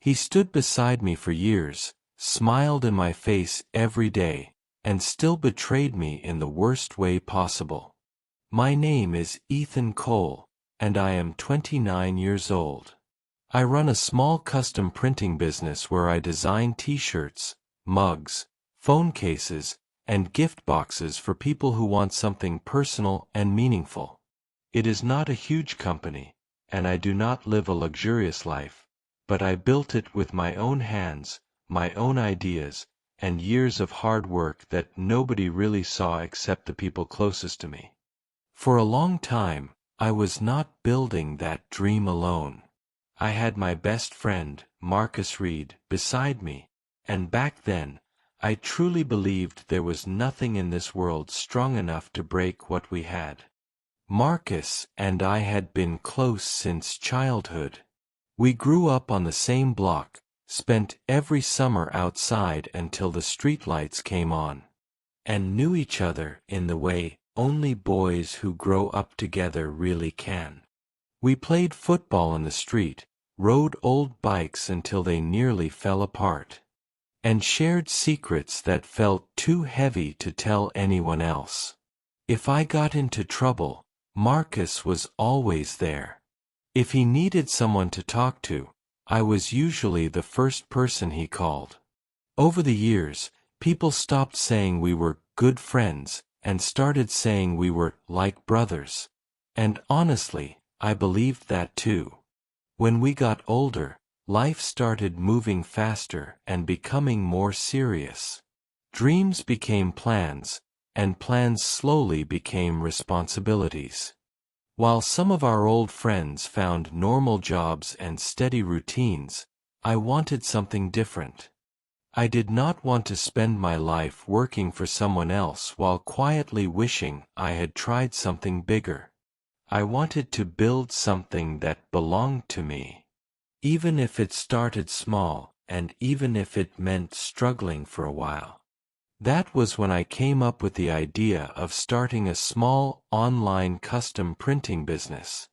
He stood beside me for years, smiled in my face every day, and still betrayed me in the worst way possible. My name is Ethan Cole, and I am 29 years old. I run a small custom printing business where I design t-shirts, mugs, phone cases, and gift boxes for people who want something personal and meaningful. It is not a huge company, and I do not live a luxurious life, but I built it with my own hands, my own ideas, and years of hard work that nobody really saw except the people closest to me. For a long time, I was not building that dream alone. I had my best friend, Marcus Reed, beside me, and back then, I truly believed there was nothing in this world strong enough to break what we had. Marcus and I had been close since childhood. We grew up on the same block, spent every summer outside until the streetlights came on, and knew each other in the way only boys who grow up together really can. We played football in the street, rode old bikes until they nearly fell apart, and shared secrets that felt too heavy to tell anyone else. If I got into trouble, Marcus was always there. If he needed someone to talk to, I was usually the first person he called. Over the years, people stopped saying we were good friends and started saying we were like brothers. And honestly, I believed that too. When we got older, life started moving faster and becoming more serious. Dreams became plans, and plans slowly became responsibilities. While some of our old friends found normal jobs and steady routines, I wanted something different. I did not want to spend my life working for someone else while quietly wishing I had tried something bigger. I wanted to build something that belonged to me. Even if it started small, and even if it meant struggling for a while. That was when I came up with the idea of starting a small, online custom printing business.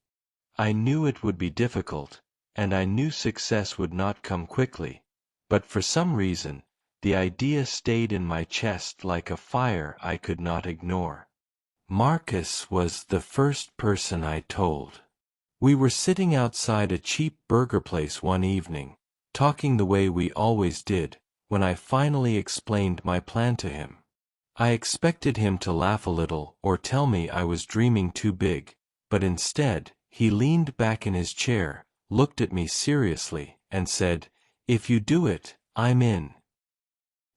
I knew it would be difficult, and I knew success would not come quickly, but for some reason, the idea stayed in my chest like a fire I could not ignore. Marcus was the first person I told. We were sitting outside a cheap burger place one evening, talking the way we always did, when I finally explained my plan to him. I expected him to laugh a little or tell me I was dreaming too big, but instead, he leaned back in his chair, looked at me seriously, and said, "If you do it, I'm in."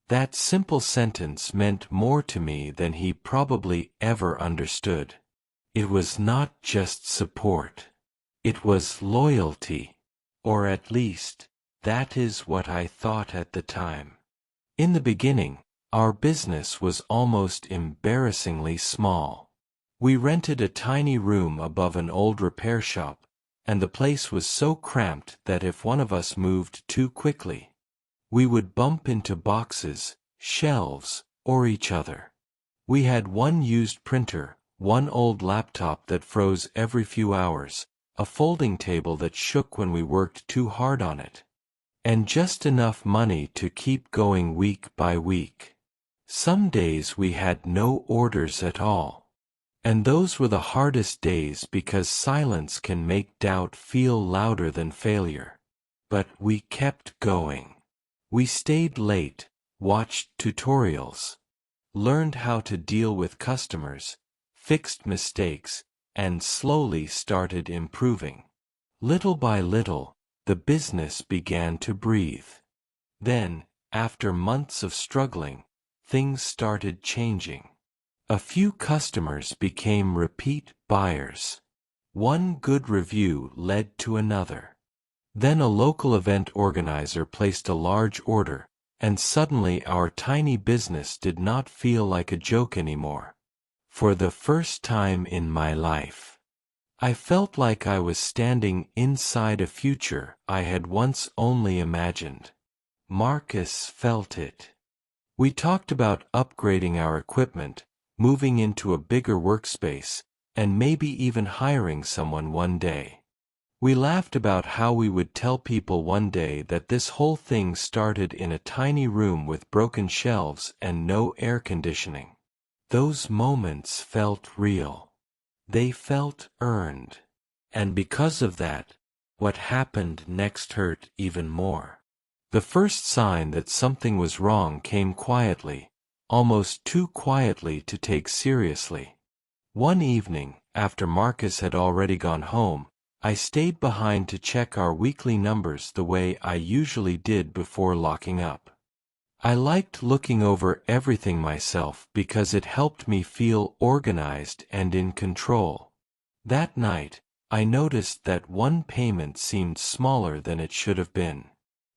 That simple sentence meant more to me than he probably ever understood. It was not just support. It was loyalty. Or at least, that is what I thought at the time. In the beginning, our business was almost embarrassingly small. We rented a tiny room above an old repair shop, and the place was so cramped that if one of us moved too quickly, we would bump into boxes, shelves, or each other. We had one used printer, one old laptop that froze every few hours, a folding table that shook when we worked too hard on it, and just enough money to keep going week by week. Some days we had no orders at all. And those were the hardest days because silence can make doubt feel louder than failure. But we kept going. We stayed late, watched tutorials, learned how to deal with customers, fixed mistakes, and slowly started improving. Little by little, the business began to breathe. Then, after months of struggling, things started changing. A few customers became repeat buyers. One good review led to another. Then a local event organizer placed a large order, and suddenly our tiny business did not feel like a joke anymore. For the first time in my life, I felt like I was standing inside a future I had once only imagined. Marcus felt it. We talked about upgrading our equipment, moving into a bigger workspace, and maybe even hiring someone one day. We laughed about how we would tell people one day that this whole thing started in a tiny room with broken shelves and no air conditioning. Those moments felt real. They felt earned. And because of that, what happened next hurt even more. The first sign that something was wrong came quietly, almost too quietly to take seriously. One evening, after Marcus had already gone home, I stayed behind to check our weekly numbers the way I usually did before locking up. I liked looking over everything myself because it helped me feel organized and in control. That night, I noticed that one payment seemed smaller than it should have been.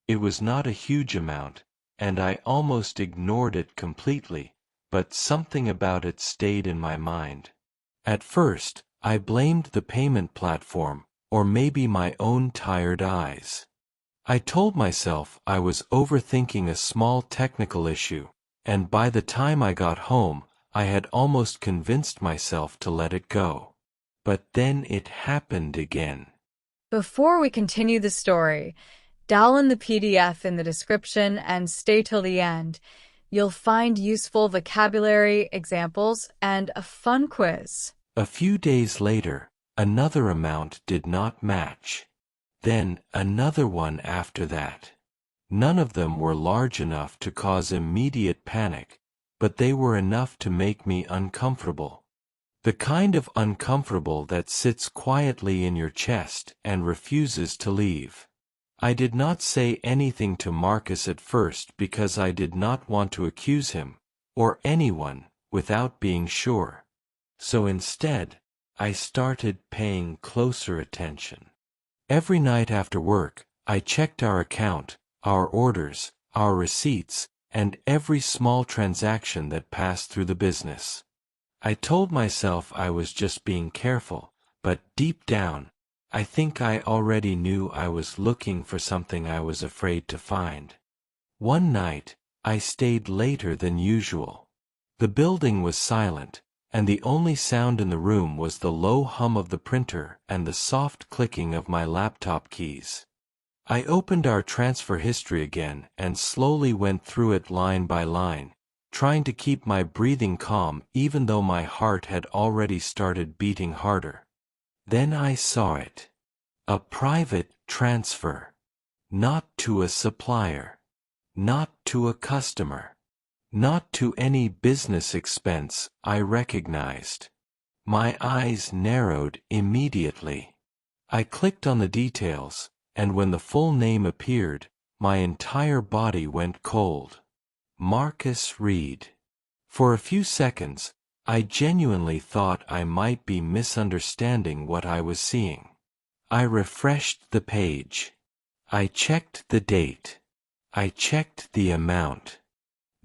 It was not a huge amount, and I almost ignored it completely, but something about it stayed in my mind. At first, I blamed the payment platform, or maybe my own tired eyes. I told myself I was overthinking a small technical issue, and by the time I got home, I had almost convinced myself to let it go. But then it happened again. Before we continue the story, download the PDF in the description and stay till the end. You'll find useful vocabulary, examples, and a fun quiz. A few days later, another amount did not match. Then another one after that. None of them were large enough to cause immediate panic, but they were enough to make me uncomfortable. The kind of uncomfortable that sits quietly in your chest and refuses to leave. I did not say anything to Marcus at first because I did not want to accuse him, or anyone, without being sure. So instead, I started paying closer attention. Every night after work, I checked our account, our orders, our receipts, and every small transaction that passed through the business. I told myself I was just being careful, but deep down, I think I already knew I was looking for something I was afraid to find. One night, I stayed later than usual. The building was silent, and the only sound in the room was the low hum of the printer and the soft clicking of my laptop keys. I opened our transfer history again and slowly went through it line by line, trying to keep my breathing calm even though my heart had already started beating harder. Then I saw it. A private transfer. Not to a supplier. Not to a customer. Not to any business expense I recognized. My eyes narrowed immediately. I clicked on the details, and when the full name appeared, my entire body went cold. Marcus Reed. For a few seconds, I genuinely thought I might be misunderstanding what I was seeing. I refreshed the page. I checked the date. I checked the amount.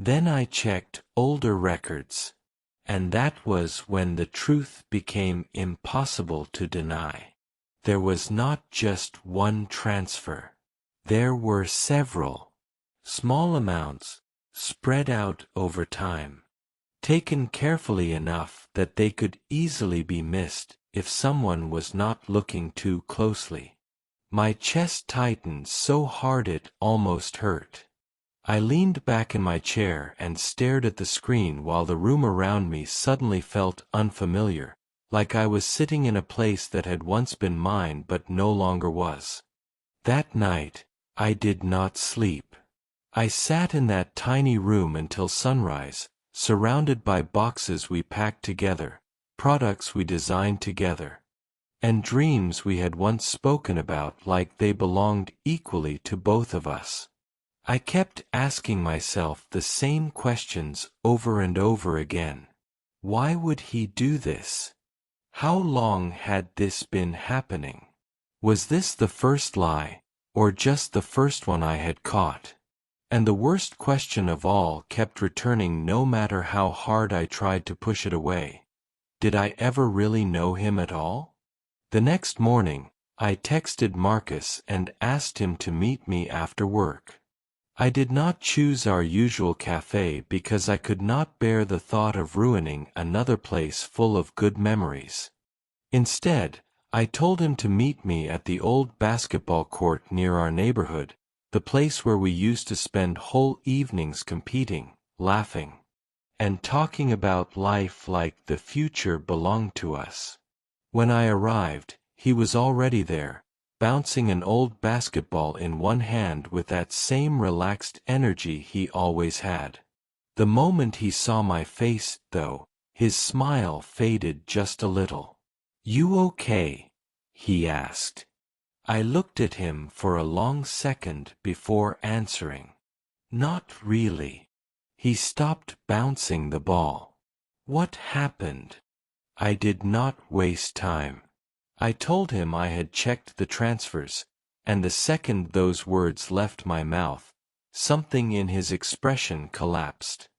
Then I checked older records. And that was when the truth became impossible to deny. There was not just one transfer. There were several. Small amounts, spread out over time. Taken carefully enough that they could easily be missed if someone was not looking too closely. My chest tightened so hard it almost hurt. I leaned back in my chair and stared at the screen while the room around me suddenly felt unfamiliar, like I was sitting in a place that had once been mine but no longer was. That night, I did not sleep. I sat in that tiny room until sunrise, surrounded by boxes we packed together, products we designed together, and dreams we had once spoken about like they belonged equally to both of us. I kept asking myself the same questions over and over again. Why would he do this? How long had this been happening? Was this the first lie, or just the first one I had caught? And the worst question of all kept returning no matter how hard I tried to push it away. Did I ever really know him at all? The next morning, I texted Marcus and asked him to meet me after work. I did not choose our usual cafe because I could not bear the thought of ruining another place full of good memories. Instead, I told him to meet me at the old basketball court near our neighborhood, the place where we used to spend whole evenings competing, laughing, and talking about life like the future belonged to us. When I arrived, he was already there, bouncing an old basketball in one hand with that same relaxed energy he always had. The moment he saw my face, though, his smile faded just a little. "You okay?" he asked. I looked at him for a long second before answering. "Not really." He stopped bouncing the ball. "What happened?" I did not waste time. I told him I had checked the transfers, and the second those words left my mouth, something in his expression collapsed.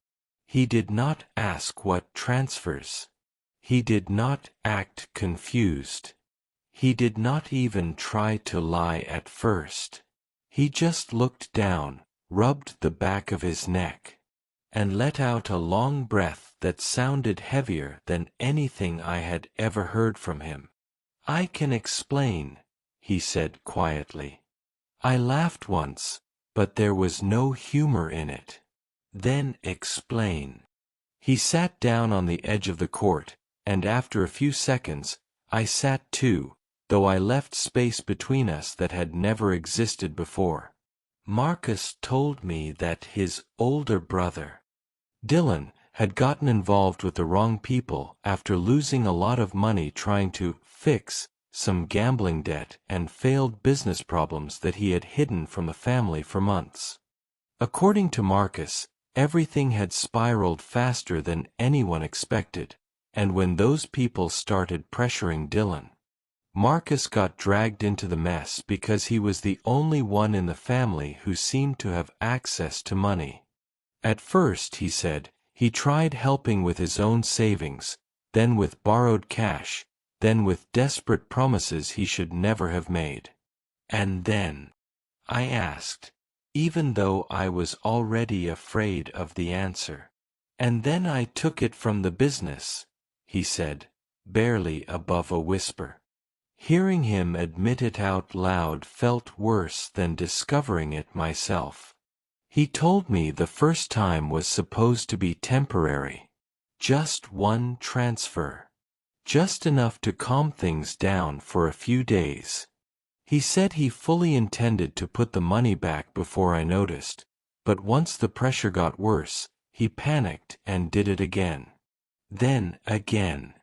He did not ask what transfers. He did not act confused. He did not even try to lie at first. He just looked down, rubbed the back of his neck, and let out a long breath that sounded heavier than anything I had ever heard from him. "I can explain," he said quietly. I laughed once, but there was no humor in it. "Then explain." He sat down on the edge of the court, and after a few seconds, I sat too, though I left space between us that had never existed before. "Marcus told me that his older brother, Dylan, had gotten involved with the wrong people after losing a lot of money trying to fix some gambling debt and failed business problems that he had hidden from the family for months. According to Marcus, everything had spiraled faster than anyone expected, and when those people started pressuring Dylan, Marcus got dragged into the mess because he was the only one in the family who seemed to have access to money. At first, he said, he tried helping with his own savings, then with borrowed cash, then with desperate promises he should never have made. "And then?" I asked, even though I was already afraid of the answer. "And then I took it from the business," he said, barely above a whisper. Hearing him admit it out loud felt worse than discovering it myself. He told me the first time was supposed to be temporary. Just one transfer. Just enough to calm things down for a few days. He said he fully intended to put the money back before I noticed, but once the pressure got worse, he panicked and did it again. Then again.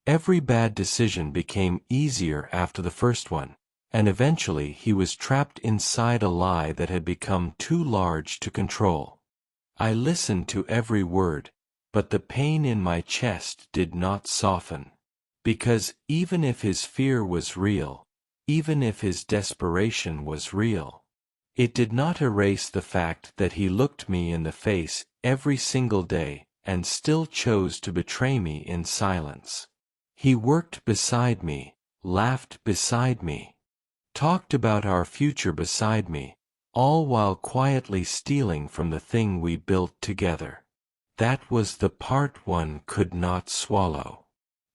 Every bad decision became easier after the first one, and eventually he was trapped inside a lie that had become too large to control. I listened to every word, but the pain in my chest did not soften. Because even if his fear was real, even if his desperation was real, it did not erase the fact that he looked me in the face every single day and still chose to betray me in silence. He worked beside me, laughed beside me, talked about our future beside me, all while quietly stealing from the thing we built together. That was the part one could not swallow.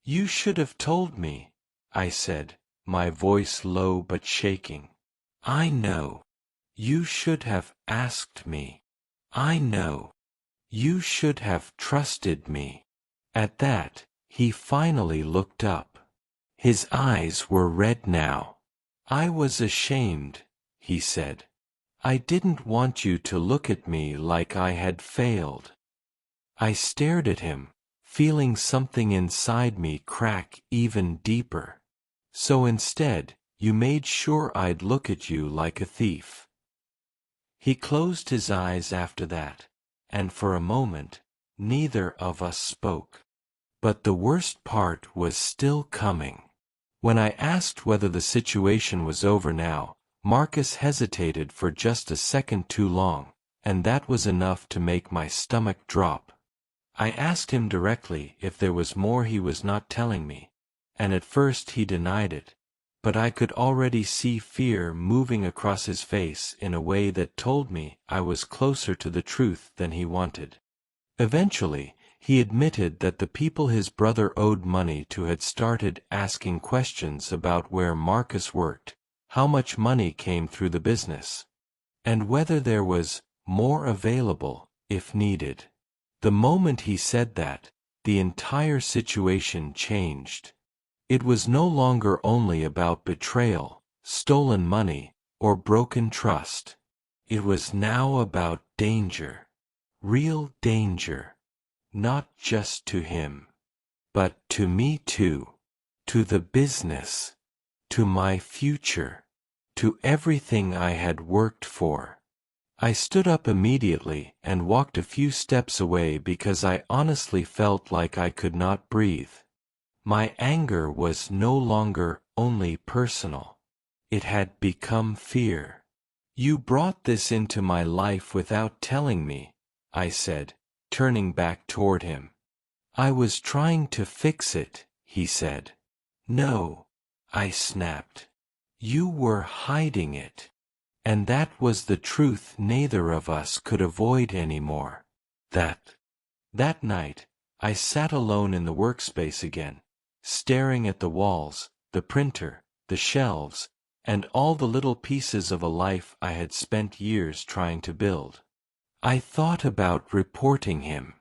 "You should have told me," I said, my voice low but shaking. "I know. You should have asked me. I know. You should have trusted me." At that, he finally looked up. His eyes were red now. "I was ashamed," he said. "I didn't want you to look at me like I had failed." I stared at him, feeling something inside me crack even deeper. "So instead, you made sure I'd look at you like a thief." He closed his eyes after that, and for a moment, neither of us spoke. But the worst part was still coming. When I asked whether the situation was over now, Marcus hesitated for just a second too long, and that was enough to make my stomach drop. I asked him directly if there was more he was not telling me, and at first he denied it, but I could already see fear moving across his face in a way that told me I was closer to the truth than he wanted. Eventually, He admitted that the people his brother owed money to had started asking questions about where Marcus worked, how much money came through the business, and whether there was more available if needed. The moment he said that, the entire situation changed. It was no longer only about betrayal, stolen money, or broken trust. It was now about danger. Real danger. Not just to him, but to me too. To the business. To my future. To everything I had worked for. I stood up immediately and walked a few steps away because I honestly felt like I could not breathe. My anger was no longer only personal. It had become fear. "You brought this into my life without telling me," I said, turning back toward him. "I was trying to fix it," he said. "No," I snapped. "You were hiding it. And that was the truth neither of us could avoid anymore." That night, I sat alone in the workspace again, staring at the walls, the printer, the shelves, and all the little pieces of a life I had spent years trying to build. I thought about reporting him.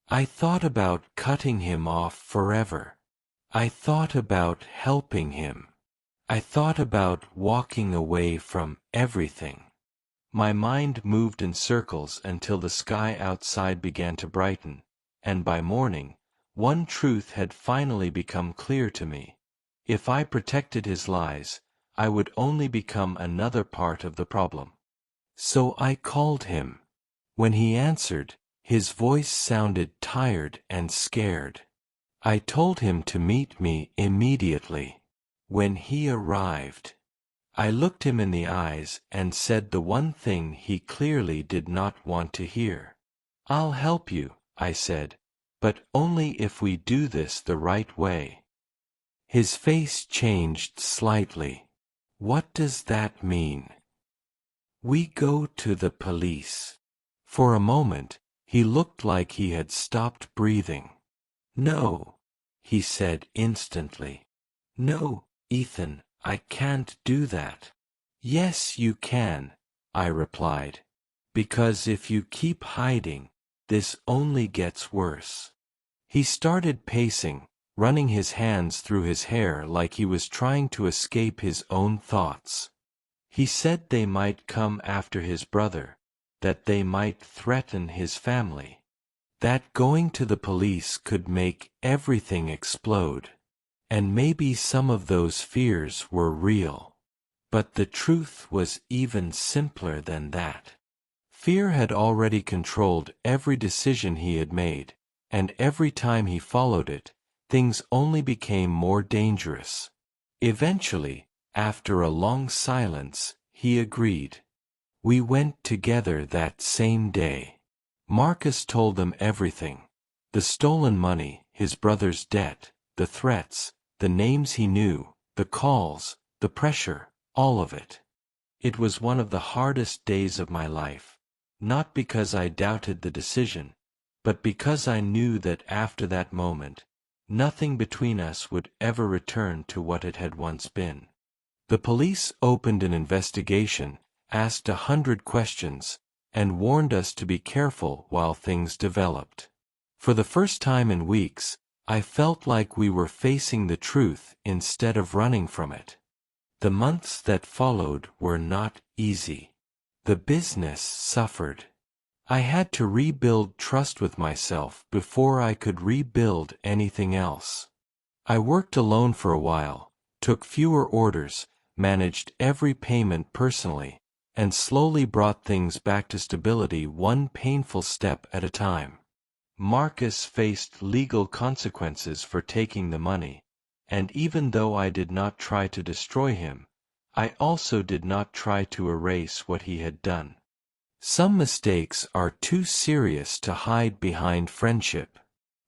I thought about cutting him off forever. I thought about helping him. I thought about walking away from everything. My mind moved in circles until the sky outside began to brighten, and by morning, one truth had finally become clear to me. If I protected his lies, I would only become another part of the problem. So I called him. When he answered, his voice sounded tired and scared. I told him to meet me immediately. When he arrived, I looked him in the eyes and said the one thing he clearly did not want to hear. "I'll help you," I said, "but only if we do this the right way." His face changed slightly. "What does that mean?" "We go to the police." For a moment, he looked like he had stopped breathing. "No," he said instantly. "No, Ethan, I can't do that." "Yes, you can," I replied. "Because if you keep hiding, this only gets worse." He started pacing, running his hands through his hair like he was trying to escape his own thoughts. He said they might come after his brother, that they might threaten his family, that going to the police could make everything explode. And maybe some of those fears were real. But the truth was even simpler than that. Fear had already controlled every decision he had made, and every time he followed it, things only became more dangerous. Eventually, after a long silence, he agreed. We went together that same day. Marcus told them everything. The stolen money, his brother's debt, the threats, the names he knew, the calls, the pressure, all of it. It was one of the hardest days of my life, not because I doubted the decision, but because I knew that after that moment, nothing between us would ever return to what it had once been. The police opened an investigation, asked 100 questions, and warned us to be careful while things developed. For the first time in weeks, I felt like we were facing the truth instead of running from it. The months that followed were not easy. The business suffered. I had to rebuild trust with myself before I could rebuild anything else. I worked alone for a while, took fewer orders, managed every payment personally, and slowly brought things back to stability one painful step at a time. Marcus faced legal consequences for taking the money, and even though I did not try to destroy him, I also did not try to erase what he had done. Some mistakes are too serious to hide behind friendship.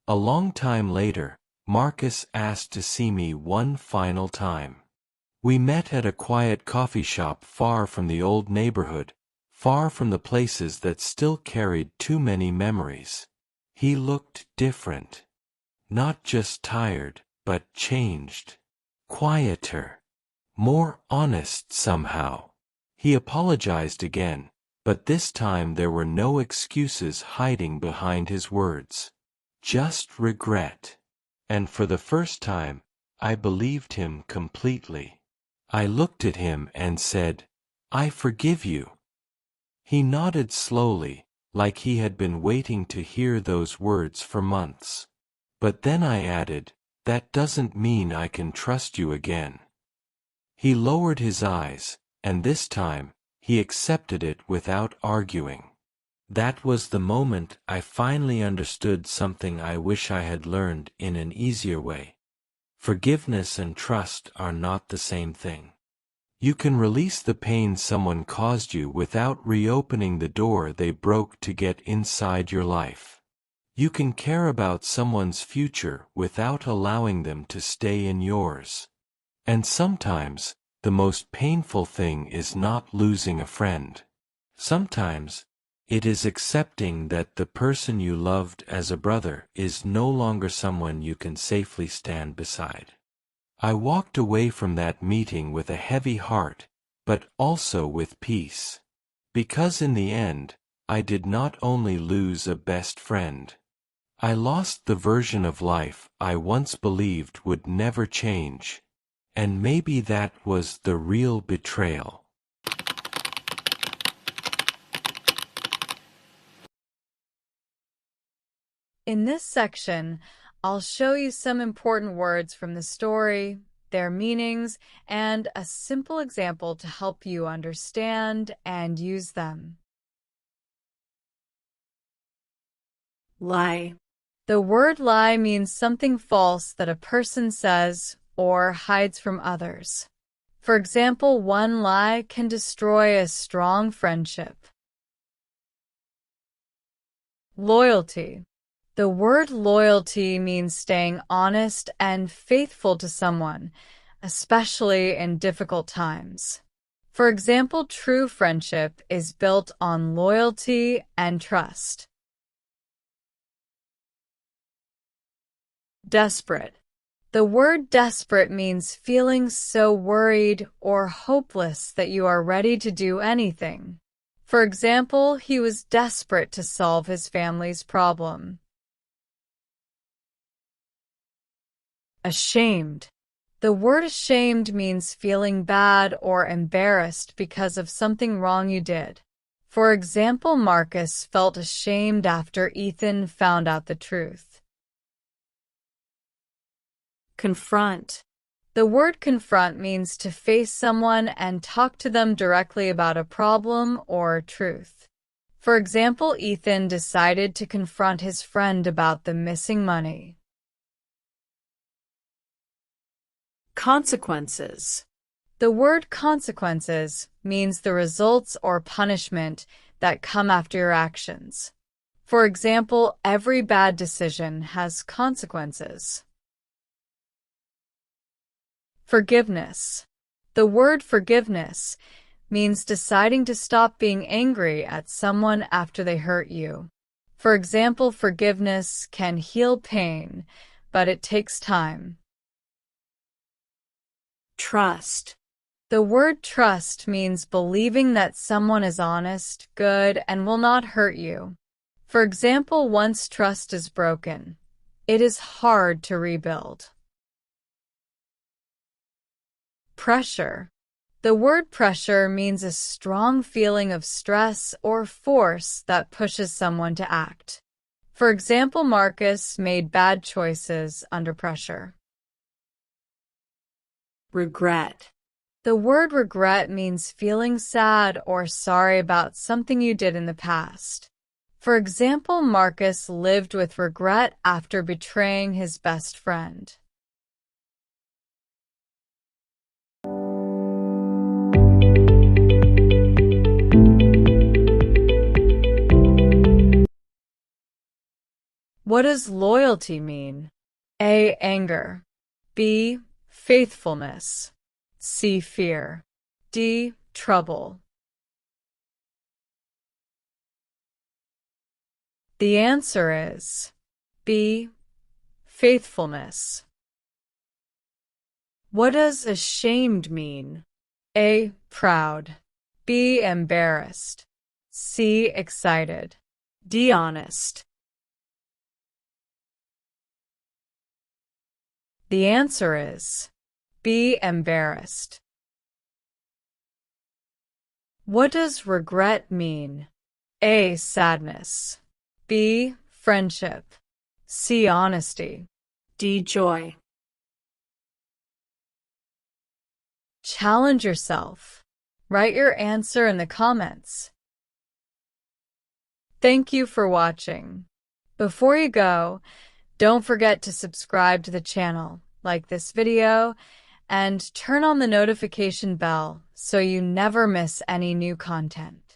A long time later, Marcus asked to see me one final time. We met at a quiet coffee shop far from the old neighborhood, far from the places that still carried too many memories. He looked different. Not just tired, but changed. Quieter. More honest somehow. He apologized again, but this time there were no excuses hiding behind his words. Just regret. And for the first time, I believed him completely. I looked at him and said, "I forgive you." He nodded slowly, like he had been waiting to hear those words for months. But then I added, "That doesn't mean I can trust you again." He lowered his eyes, and this time, he accepted it without arguing. That was the moment I finally understood something I wish I had learned in an easier way. Forgiveness and trust are not the same thing. You can release the pain someone caused you without reopening the door they broke to get inside your life. You can care about someone's future without allowing them to stay in yours. And sometimes, the most painful thing is not losing a friend. Sometimes, it is accepting that the person you loved as a brother is no longer someone you can safely stand beside. I walked away from that meeting with a heavy heart, but also with peace. Because in the end, I did not only lose a best friend. I lost the version of life I once believed would never change. And maybe that was the real betrayal. In this section, I'll show you some important words from the story, their meanings, and a simple example to help you understand and use them. Lie. The word lie means something false that a person says or hides from others. For example, one lie can destroy a strong friendship. Loyalty. The word loyalty means staying honest and faithful to someone, especially in difficult times. For example, true friendship is built on loyalty and trust. Desperate. The word desperate means feeling so worried or hopeless that you are ready to do anything. For example, he was desperate to solve his family's problem. Ashamed. The word ashamed means feeling bad or embarrassed because of something wrong you did. For example, Marcus felt ashamed after Ethan found out the truth. Confront. The word confront means to face someone and talk to them directly about a problem or truth. For example, Ethan decided to confront his friend about the missing money. Consequences. The word consequences means the results or punishment that come after your actions. For example, every bad decision has consequences. Forgiveness. The word forgiveness means deciding to stop being angry at someone after they hurt you. For example, forgiveness can heal pain, but it takes time. Trust. The word trust means believing that someone is honest, good, and will not hurt you. For example, once trust is broken, it is hard to rebuild. Pressure. The word pressure means a strong feeling of stress or force that pushes someone to act. For example, Marcus made bad choices under pressure. Regret. The word regret means feeling sad or sorry about something you did in the past. For example, Marcus lived with regret after betraying his best friend. What does loyalty mean? A. Anger. B. Faithfulness. C. Fear. D. Trouble. The answer is B. Faithfulness. What does ashamed mean? A. Proud. B. Embarrassed. C. Excited. D. Honest. The answer is B. Embarrassed. What does regret mean? A. Sadness. B. Friendship. C. Honesty. D. Joy. Challenge yourself. Write your answer in the comments. Thank you for watching. Before you go, don't forget to subscribe to the channel, like this video, and turn on the notification bell so you never miss any new content.